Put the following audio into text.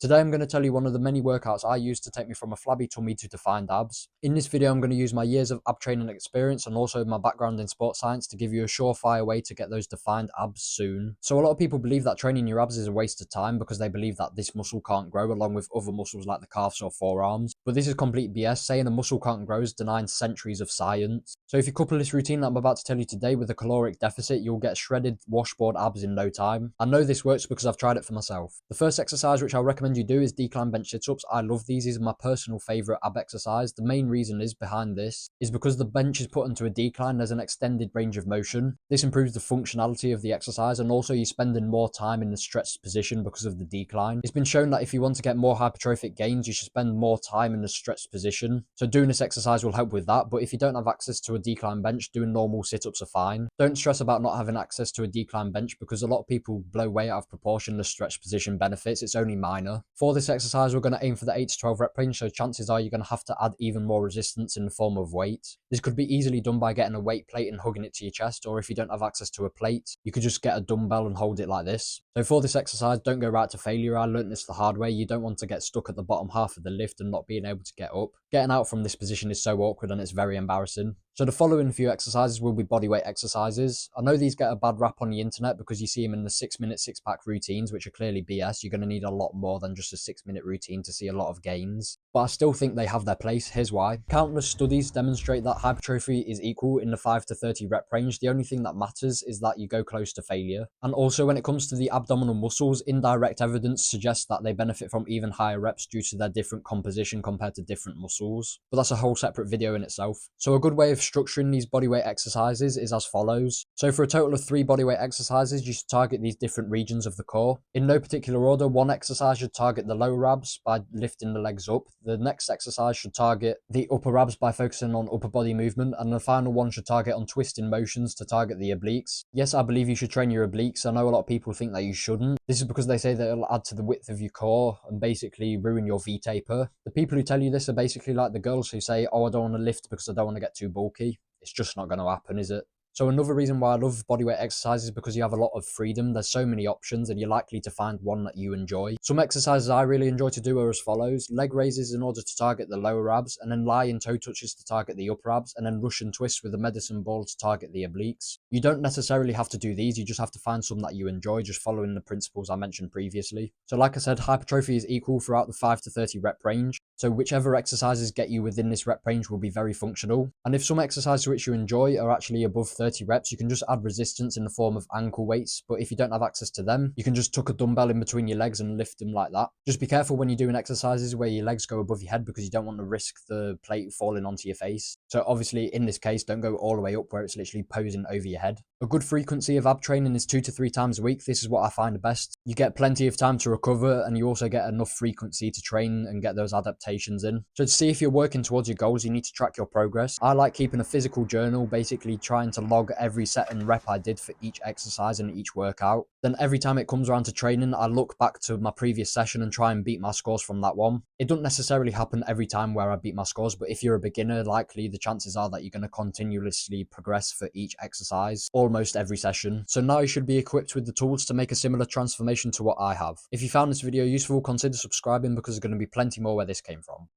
Today I'm going to tell you one of the many workouts I use to take me from a flabby tummy to defined abs. In this video I'm going to use my years of ab training experience and also my background in sports science to give you a surefire way to get those defined abs soon. So a lot of people believe that training your abs is a waste of time because they believe that this muscle can't grow along with other muscles like the calves or forearms. But this is complete BS. Saying a muscle can't grow is denying centuries of science. So if you couple this routine that I'm about to tell you today with a caloric deficit, you'll get shredded washboard abs in no time. I know this works because I've tried it for myself. The first exercise which I'll recommend you do is decline bench sit-ups. I love these. These are my personal favorite ab exercise. The main reason is behind this is because the bench is put into a decline. There's an extended range of motion. This improves the functionality of the exercise, and also you're spending more time in the stretched position because of the decline. It's been shown that if you want to get more hypertrophic gains, you should spend more time in the stretched position. So doing this exercise will help with that. But if you don't have access to a decline bench, doing normal sit-ups are fine. Don't stress about not having access to a decline bench because a lot of people blow way out of proportion the stretched position benefits. It's only minor. For this exercise, we're going to aim for the 8 to 12 rep range, so chances are you're going to have to add even more resistance in the form of weight. This could be easily done by getting a weight plate and hugging it to your chest, or if you don't have access to a plate, you could just get a dumbbell and hold it like this. So for this exercise, don't go right to failure. I learned this the hard way. You don't want to get stuck at the bottom half of the lift and not being able to get up. Getting out from this position is so awkward and it's very embarrassing. So the following few exercises will be bodyweight exercises. I know these get a bad rap on the internet because you see them in the 6-minute six-pack routines, which are clearly BS. You're going to need a lot more than just a 6-minute routine to see a lot of gains. But I still think they have their place. Here's why. Countless studies demonstrate that hypertrophy is equal in the 5 to 30 rep range. The only thing that matters is that you go close to failure. And also when it comes to the abdominal muscles, indirect evidence suggests that they benefit from even higher reps due to their different composition compared to different muscles. But that's a whole separate video in itself. So a good way of structuring these bodyweight exercises is as follows. So for a total of 3 bodyweight exercises, you should target these different regions of the core. In no particular order, one exercise should target the lower abs by lifting the legs up. The next exercise should target the upper abs by focusing on upper body movement. And the final one should target on twisting motions to target the obliques. Yes, I believe you should train your obliques. I know a lot of people think that you shouldn't. This is because they say that it'll add to the width of your core and basically ruin your V-taper. The people who tell you this are basically like the girls who say, oh, I don't want to lift because I don't want to get too bulky. It's just not going to happen, is it? So another reason why I love bodyweight exercises is because you have a lot of freedom. There's so many options and you're likely to find one that you enjoy. Some exercises I really enjoy to do are as follows. Leg raises in order to target the lower abs, and then lying toe touches to target the upper abs, and then Russian twists with a medicine ball to target the obliques. You don't necessarily have to do these. You just have to find some that you enjoy, just following the principles I mentioned previously. So like I said, hypertrophy is equal throughout the 5 to 30 rep range. So whichever exercises get you within this rep range will be very functional. And if some exercises which you enjoy are actually above 30 reps, you can just add resistance in the form of ankle weights. But if you don't have access to them, you can just tuck a dumbbell in between your legs and lift them like that. Just be careful when you're doing exercises where your legs go above your head because you don't want to risk the plate falling onto your face. So obviously in this case, don't go all the way up where it's literally posing over your head. A good frequency of ab training is 2 to 3 times a week. This is what I find best. You get plenty of time to recover and you also get enough frequency to train and get those adaptations in. So to see if you're working towards your goals, you need to track your progress. I like keeping a physical journal, basically trying to log every set and rep I did for each exercise and each workout. Then every time it comes around to training, I look back to my previous session and try and beat my scores from that one. It doesn't necessarily happen every time where I beat my scores, but if you're a beginner, likely the chances are that you're going to continuously progress for each exercise, almost every session. So now you should be equipped with the tools to make a similar transformation to what I have. If you found this video useful, consider subscribing because there's going to be plenty more where this came from.